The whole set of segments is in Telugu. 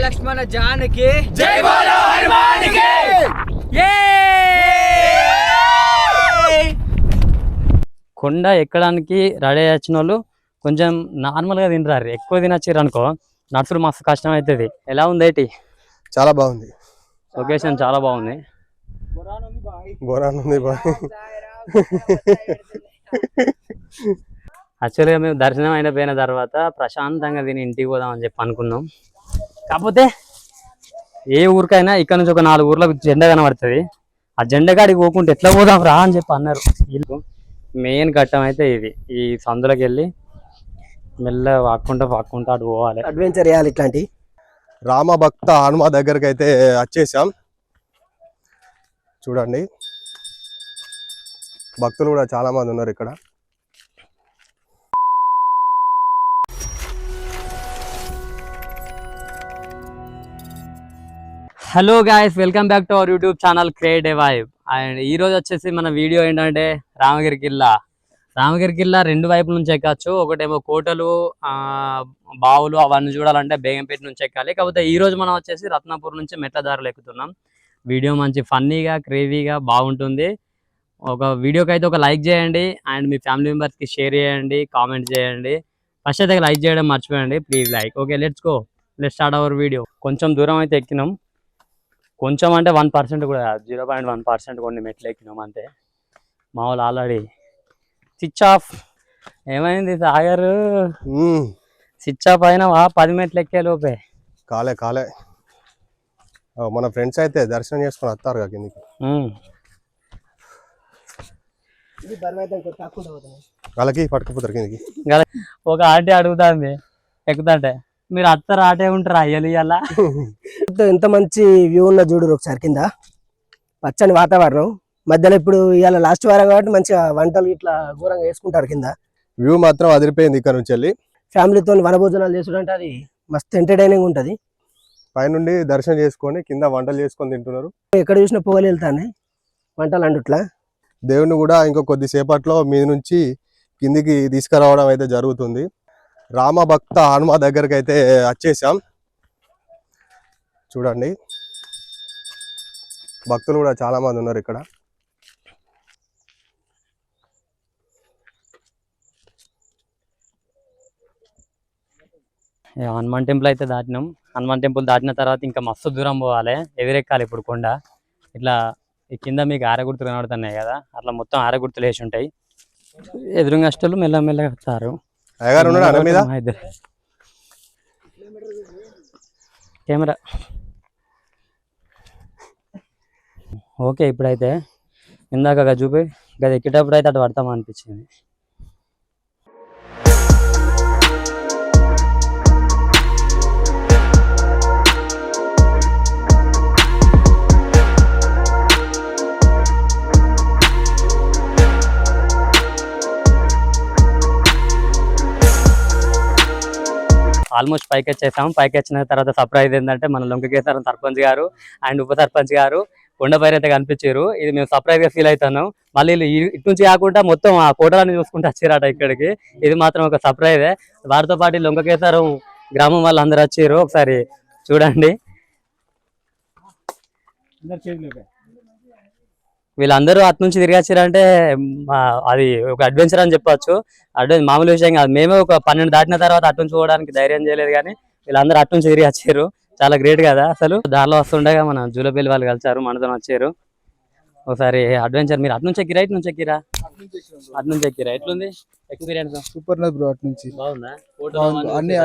లక్ష్మణ జానకి జై బోలో హనుమానికి. కొండ ఎక్కడానికి రెడీ వచ్చిన వాళ్ళు కొంచెం నార్మల్గా తింటారు. ఎక్కువ తినచ్చారు అనుకో నడుచుడు మస్తు కష్టం అవుతుంది. ఎలా ఉంది ఏంటి? చాలా బాగుంది. లొకేషన్ చాలా బాగుంది. యాక్చువల్గా మేము దర్శనం అయిపోయిన తర్వాత ప్రశాంతంగా తిని ఇంటికి పోదామని చెప్పి అనుకున్నాం. కాకపోతే ఏ ఊరికైనా ఇక్కడ నుంచి ఒక 4 ఊర్లకు జెండా కనబడుతుంది. ఆ జెండా కాడికి పోకుంటే ఎట్లా పోదాం రా అని చెప్పి అన్నారు. వీళ్ళు మెయిన్ ఘట్టం అయితే ఇది. ఈ సందులోకి వెళ్ళి మెల్ల వాక్కుంటా అటు పోవాలి. అడ్వెంచర్ చేయాలి. ఇట్లాంటి రామభక్త హనుమ దగ్గరికి అయితే వచ్చేసాం. చూడండి, భక్తులు కూడా చాలా మంది ఉన్నారు ఇక్కడ. Hello guys, welcome back to our YouTube channel create a vibe. And ఈ రోజు వచ్చేసి మన వీడియో ఏంటంటే రామగిరి కిల్లా. రామగిరి కిల్లా 2 వైపుల నుంచి ఎక్కచ్చు. ఒకటేమో కోటలు, బావులు అవన్నీ చూడాలంటే బేగంపేట నుంచి ఎక్కాలి. కాకపోతే ఈ రోజు మనం వచ్చేసి రత్నాపూర్ నుంచి మెట్ల దారులు ఎక్కుతున్నాం. వీడియో మంచి ఫన్నీగా క్రేజీగా బాగుంటుంది. ఒక వీడియోకి అయితే ఒక లైక్ చేయండి అండ్ మీ ఫ్యామిలీ మెంబర్స్కి షేర్ చేయండి, కామెంట్ చేయండి. ఫస్ట్ అయితే లైక్ చేయడం మర్చిపోయండి please. Like okay, let's go, let's start our video. కొంచెం దూరం అయితే ఎక్కినాం. కొంచెం అంటే 1% కూడా 0.1% కొన్ని మెట్లు ఎక్కినాం అంతే. మా వాళ్ళు ఆల్రెడీ స్విచ్ ఆఫ్. ఏమైంది సాగర్? స్విచ్ ఆఫ్ అయినా 10 మెట్లు ఎక్కే లోపే కాలే మన ఫ్రెండ్స్ అయితే దర్శనం చేసుకుని వస్తారు కిందికి. వాళ్ళకి పట్టుకుపోతారు కిందికి. ఒక ఆటే అడుగుతుంది ఎక్కుతుంటే, మీరు అత్తరు ఆటే ఉంటారు అయ్యలు ఇయ్యాల. ఎంత మంచి వ్యూ ఉన్న చూడు ఒకసారి. కింద పచ్చని వాతావరణం మధ్యలో. ఇప్పుడు ఇవాళ లాస్ట్ వారం కాబట్టి మంచిగా వంటలు ఇట్లా ఘోరంగా వేసుకుంటారు కింద. వ్యూ మాత్రం అదిరిపోయింది. ఇక్కడ నుంచి వెళ్ళి ఫ్యామిలీతో వనభోజనాలు చేసుకుంటే అది మస్తు ఎంటర్టైనింగ్ ఉంటది. పైనుండి దర్శనం చేసుకొని కింద వంటలు చేసుకొని తింటున్నారు. ఎక్కడ చూసినా పొగలు వెళ్తానే వంటలు అండుట్లా. దేవుని కూడా ఇంకో కొద్దిసేపట్లో మీద నుంచి కిందికి తీసుకురావడం అయితే జరుగుతుంది. రామభక్త హనుమ దగ్గరికి అయితే వచ్చేసాం. చూడండి, భక్తులు కూడా చాలా మంది ఉన్నారు ఇక్కడ. హనుమాన్ టెంపుల్ అయితే దాటినాం. హనుమాన్ టెంపుల్ దాటిన తర్వాత ఇంకా మస్తు దూరం పోవాలి, ఎదురెక్కాలి. ఇప్పుడు కొండ ఇట్లా ఈ కింద మీకు ఆరగుర్తులు కనబడుతున్నాయి కదా, అట్లా మొత్తం ఆరగుర్తులు వేసి ఉంటాయి. ఎదురుగా అష్టలు మెల్లమెల్లగా వస్తారు. Camera okay. ఇప్పుడైతే ఇందాక చూపి గది ఎక్కేటప్పుడు అయితే అటు పడతామా అనిపించింది. ఆల్మోస్ట్ పైకి వచ్చేసాము. పైకి వచ్చిన తర్వాత సర్ప్రైజ్ ఏంటంటే మన లొంకకేశ్వరం సర్పంచ్ గారు అండ్ ఉప సర్పంచ్ గారు కొండపైన అయితే కనిపించారు. ఇది మేము సర్ప్రైజ్ గా ఫీల్ అవుతున్నాం. మళ్ళీ ఇటు నుంచి కాకుండా మొత్తం ఆ కోటలని చూసుకుంటూ వచ్చారట ఇక్కడికి. ఇది మాత్రం ఒక సర్ప్రైజే. వారితో పాటు లొంకకేశ్వరం గ్రామం వాళ్ళు అందరు వచ్చారు. ఒకసారి చూడండి, వీళ్ళందరూ అటు నుంచి తిరిగి వచ్చారంటే అది ఒక అడ్వెంచర్ అని చెప్పొచ్చు. మామూలు విషయం కాదు. మేమే ఒక 12 దాటిన తర్వాత అటు నుంచి పోవడానికి ధైర్యం చేయలేదు, కానీ వీళ్ళందరూ అటు నుంచి తిరిగి వచ్చారు. చాలా గ్రేట్ కదా. అసలు దారిలో వస్తుండగా మన జూలపల్లి వాళ్ళు కలిసారు, మనతో వచ్చారు. ఒకసారి అడ్వెంచర్. మీరు అటు నుంచి ఎక్కిరా ఇటు నుంచి ఎక్కిరా? అటు నుంచి ఎక్కిరా. ఎట్లుంది ఎక్స్పీరియన్స్? Super bro. అటు నుంచి బాగుందా?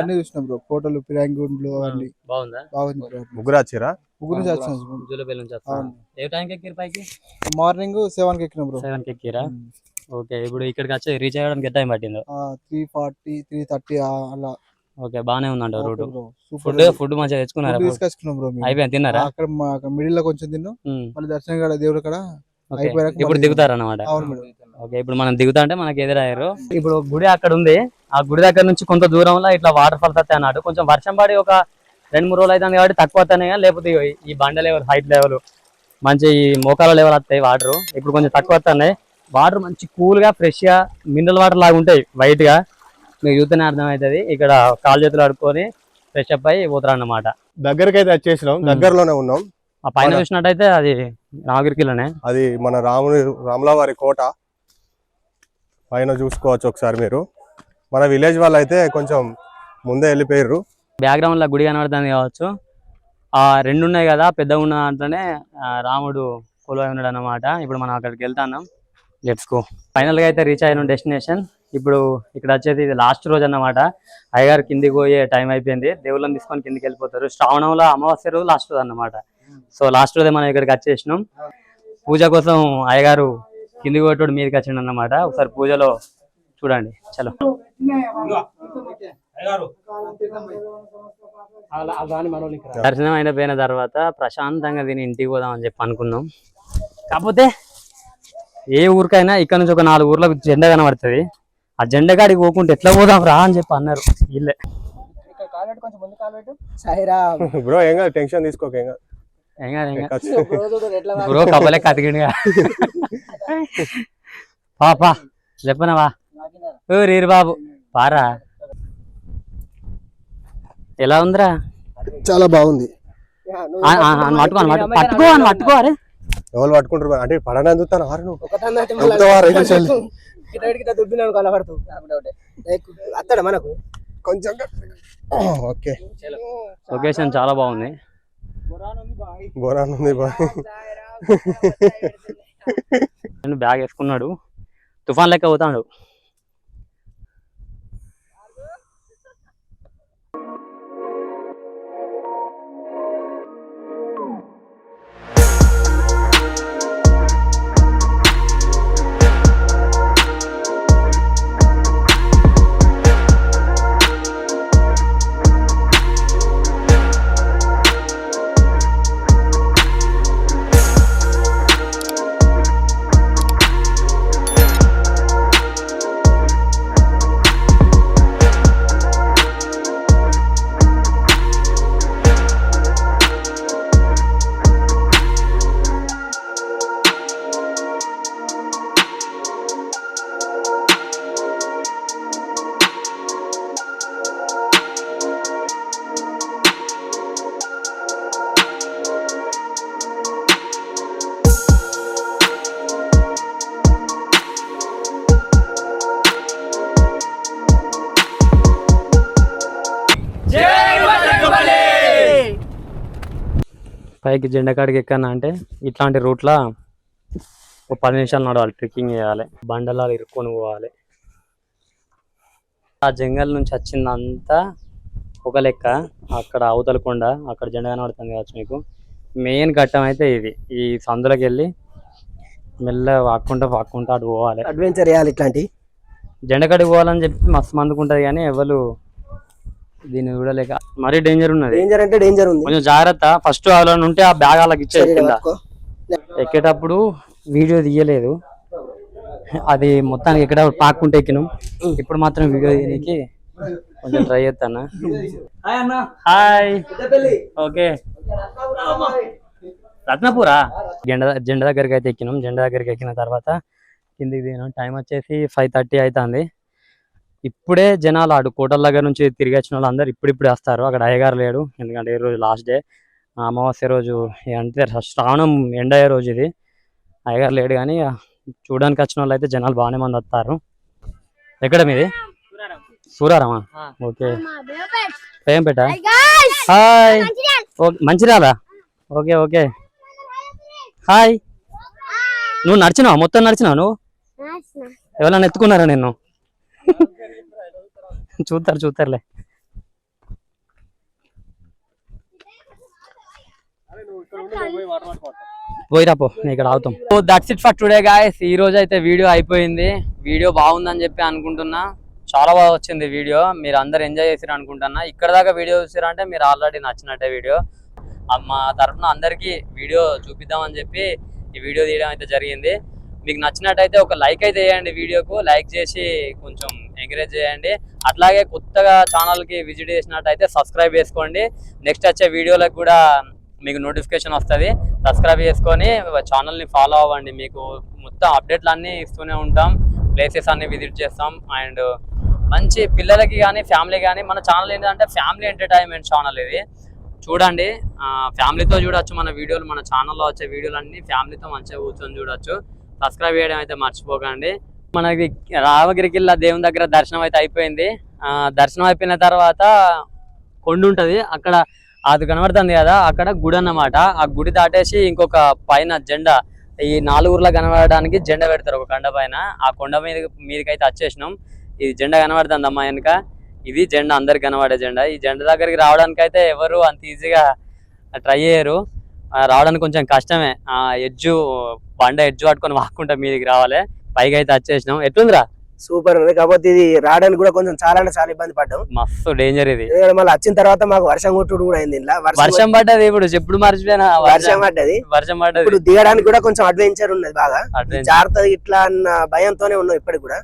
అన్ని చూసినా బ్రో. కోటలు, పిరాంగుండ్లు అన్ని బాగుందా? బాగుంది బ్రో. ముగ్గురు వచ్చారా? ముగ్గురు నుంచి వచ్చాను. జూలపల్లి నుంచి వస్తాను. ఏ టైంకి ఎక్కిరు పైకి? మార్నింగ్ 7కి ఎక్కినా బ్రో. 7కి ఎక్కిరా? ఓకే. ఇప్పుడు ఇక్కడికి వచ్చి రీచ్ అయ్యడానికి ఎంత టైం పట్టిందో? 3:40 3:30 అలా. ఓకే, బాగానే ఉందంట రూట్. ఫుడ్ మంచిగా తెచ్చుకున్నారా? తీసుకొచ్చుకున్నాం బ్రో. అయిపోయింది, తిన్నారా? అక్కడ మిడిల్ లో కొంచెం తిన్నాం. మళ్ళీ దర్శనం కాడ దేవుడు కాడ అయిపోయాక ఇప్పుడు దిగుతారు అన్నమాట. ఓకే, ఇప్పుడు మనం దిగుతా అంటే మనకి ఎదురయ్యారు. ఇప్పుడు గుడి అక్కడ ఉంది. ఆ గుడి దగ్గర నుంచి కొంత దూరంలో ఇట్లా వాటర్ ఫాల్స్ వస్తాయి అన్నాడు. కొంచెం వర్షం పడి ఒక 2-3 రోజులు అవుతుంది కాబట్టి తక్కువ వస్తాయి, లేకపోతే ఈ బండ లెవెల్, హైట్ లెవెల్, మంచి మోకాల లెవెల్ వస్తాయి వాటర్. ఇప్పుడు కొంచెం తక్కువ వస్తున్నాయి. వాటర్ మంచి కూల్ గా ఫ్రెష్ గా మినరల్ వాటర్ లాగా ఉంటాయి, వైట్ గా. మీకు చూస్తేనే అర్థమవుతుంది. ఇక్కడ కాలు చేతులు ఆడుకొని ఫ్రెష్ అప్ అయ్యి పోతారు అన్నమాట. దగ్గరికి అయితే వచ్చేసినాం, దగ్గరలోనే ఉన్నాం. ఆ పైన చూసినట్టయితే అది రామగిరికిలోనే, అది మన రాముల వారి కోట పైన చూసుకోవచ్చు ఒకసారి మీరు. మన విలేజ్ వాళ్ళు అయితే కొంచెం ముందే వెళ్ళిపోయారు. బ్యాక్గ్రౌండ్ లో గుడి కనబడుతుంది కావచ్చు. ఆ రెండు ఉన్నాయి కదా, పెద్దగా ఉన్న దాంట్లోనే రాముడు కొలువై ఉన్నాడు అన్నమాట. ఇప్పుడు మనం అక్కడికి వెళ్తాం. Let's go. ఫైనల్ గా అయితే రీచ్ అయిన డెస్టినేషన్. ఇప్పుడు ఇక్కడ వచ్చేది ఇది లాస్ట్ రోజు అన్నమాట. అయ్యగారు కిందికి పోయే టైం అయిపోయింది. దేవుళ్ళని తీసుకొని కిందికి వెళ్ళిపోతారు. శ్రావణంలో అమావాస్య రోజు లాస్ట్ రోజు అన్నమాట. సో లాస్ట్ రోజే మనం ఇక్కడికి వచ్చేసినాం. పూజ కోసం అయ్యగారు కిందికి పోయేటోడు మీదకి వచ్చిండు అన్నమాట. ఒకసారి పూజలో చూడండి. చలో. దర్శనం అయిపోయిన తర్వాత ప్రశాంతంగా దీని ఇంటికి పోదాం అని చెప్పి అనుకున్నాం. కాకపోతే ఏ ఊరికైనా ఇక్కడ నుంచి ఒక 4 ఊర్లకు జెండా కనబడుతుంది. ఆ జెండా కాడికి పోకుంటే ఎట్లా పోదాం రా అని చెప్పి అన్నారు వీళ్ళే. బ్రో ఏం కాదు, టెన్షన్ తీసుకోక. ఏం కాదు బ్రో, కబలే కతికిండిగా. పాపా చెప్పనవా రీరు బాబు పారా. ఎలా ఉందిరా? చాలా బాగుంది. పట్టుకో. అరే ఎవరు పట్టుకుంటారు అంటే పడని అందుతాను. అత్తడా మనకు కొంచెం. ఓకే, లొకేషన్ చాలా బాగుంది. బోరాన్ ఉంది. బ్యాగ్ వేసుకున్నాడు, తుఫాన్ లెక్క పోతాడు. పైకి జెండా కాడికి ఎక్కన్నా అంటే ఇట్లాంటి రూట్లో ఒక 10 నిమిషాలు నడవాలి, ట్రెక్కింగ్ చేయాలి, బండలాలు ఇరుక్కొని పోవాలి. ఆ జంగల్ నుంచి వచ్చిందంతా ఒక లెక్క. అక్కడ అవతల కొండ, అక్కడ జెండా కనబడుతుంది కావచ్చు మీకు. మెయిన్ ఘట్టం అయితే ఇది. ఈ సందులోకి వెళ్ళి మెల్లగా వాక్కుంటా అటు పోవాలి. అడ్వెంచర్ చేయాలి. ఇట్లాంటి జెండా కాడికి పోవాలని చెప్పి మస్తు మందుకుంటది కానీ ఎవరు దీన్ని చూడలేక. మరీ డేంజర్ ఉన్నది. డేంజర్ అంటే డేంజర్ ఉంది, కొంచెం జాగ్రత్త. ఫస్ట్ వాళ్ళని ఉంటే ఆ బ్యాగ్ వాళ్ళకి ఇచ్చేది. ఎక్కేటప్పుడు వీడియో తీయలేదు, అది మొత్తానికి ఎక్కడ పాక్కుంటే ఎక్కినాం. ఇప్పుడు మాత్రం వీడియో తీయడానికి కొంచెం ట్రై చేస్తాను. హాయ్. ఓకే, రత్నపూరా. జెండా దగ్గరికి అయితే ఎక్కినాం. జెండా దగ్గరికి ఎక్కిన తర్వాత కిందికి దిగినాం. టైం వచ్చేసి 5:30 అవుతుంది. ఇప్పుడే జనాలు ఆడు కోటల దగ్గర నుంచి తిరిగి వచ్చిన వాళ్ళు అందరు ఇప్పుడిప్పుడే వస్తారు. అక్కడ అయ్యగారు లేడు, ఎందుకంటే ఈ రోజు లాస్ట్ డే, అమావాస్య రోజు. అంటే శ్రావణం ఎండ్ అయ్యే రోజు ఇది. అయ్యగారు లేడు కానీ చూడడానికి వచ్చిన వాళ్ళు అయితే జనాలు బాగానే మంది వస్తారు. ఎక్కడ మీది? సూరారమా? ఓకే. పేంపేట. Hi. Mancherial. Okay okay. Hi. నువ్వు నడిచినావా? మొత్తం నడిచినావు నువ్వు? ఎవరైనా ఎత్తుకున్నారా నిన్ను? చూస్తారులే. పోయిరాపో, నేను ఇక్కడ ఆగుతాం. So that's it for today guys. ఈ రోజు అయితే వీడియో అయిపోయింది. వీడియో బాగుందని చెప్పి అనుకుంటున్నా. చాలా బాగా వచ్చింది వీడియో. మీరు అందరు ఎంజాయ్ చేసిరు అనుకుంటున్నా. ఇక్కడ దాకా వీడియో చూసారంటే మీరు ఆల్రెడీ నచ్చినట్టే వీడియో. మా తరఫున అందరికీ వీడియో చూపిద్దామని చెప్పి ఈ వీడియో తీయడం అయితే జరిగింది. మీకు నచ్చినట్టయితే ఒక లైక్ అయితే చేయండి వీడియోకు. లైక్ చేసి కొంచెం ఎంకరేజ్ చేయండి. అట్లాగే కొత్తగా ఛానల్కి విజిట్ చేసినట్టయితే సబ్స్క్రైబ్ చేసుకోండి. నెక్స్ట్ వచ్చే వీడియోలకు కూడా మీకు నోటిఫికేషన్ వస్తుంది. సబ్స్క్రైబ్ చేసుకొని ఛానల్ని ఫాలో అవ్వండి. మీకు మొత్తం అప్డేట్లు అన్నీ ఇస్తూనే ఉంటాం. ప్లేసెస్ అన్నీ విజిట్ చేస్తాం. అండ్ మంచి పిల్లలకి కానీ ఫ్యామిలీ కానీ, మన ఛానల్ ఏంటంటే ఫ్యామిలీ ఎంటర్టైన్మెంట్ ఛానల్ ఇది. చూడండి, ఫ్యామిలీతో చూడొచ్చు మన వీడియోలు. మన ఛానల్లో వచ్చే వీడియోలు అన్ని ఫ్యామిలీతో మంచిగా కూర్చొని చూడొచ్చు. సబ్స్క్రైబ్ చేయడం అయితే మర్చిపోకండి. మనకి రామగిరికిల్లా దేవుని దగ్గర దర్శనం అయితే అయిపోయింది. దర్శనం అయిపోయిన తర్వాత కొండ ఉంటుంది, అక్కడ అది కనబడుతుంది కదా, అక్కడ గుడి అన్నమాట. ఆ గుడి దాటేసి ఇంకొక పైన జెండా, ఈ 4 ఊర్లో కనబడడానికి జెండా పెడతారు ఒక కొండ పైన. ఆ కొండ మీదకైతే వచ్చేసినాం. ఈ జెండా కనబడుతుంది అమ్మా వెనుక, ఇది జెండా, అందరికి కనబడే జెండా. ఈ జెండా దగ్గరికి రావడానికి అయితే ఎవరు అంత ఈజీగా ట్రై చేయరు, రావడానికి కొంచెం కష్టమే. బండ ఎడ్జు పట్టుకొని వాక్కుంటా మీదకి రావాలి. పైకి అయితే వచ్చేసినాం. ఎట్లుందిరా? సూపర్ ఉంది. కాకపోతే ఇది రావడానికి కూడా కొంచెం చాలా అంటే చాలా ఇబ్బంది పడ్డాం. మస్తు డేంజర్ ఇది. మళ్ళీ వచ్చిన తర్వాత మాకు వర్షం కొట్టుడు కూడా అయింది. వర్షం పడ్డది, ఇప్పుడు చెప్పుడు మర్చిపోయినా. వర్షం పడ్డది. ఇప్పుడు దిగడానికి కూడా కొంచెం అడ్వెంచర్ ఉన్నది బాగా. జాగ్రత్త ఇట్లా అన్న భయంతోనే ఉన్నాం ఇప్పటికి కూడా.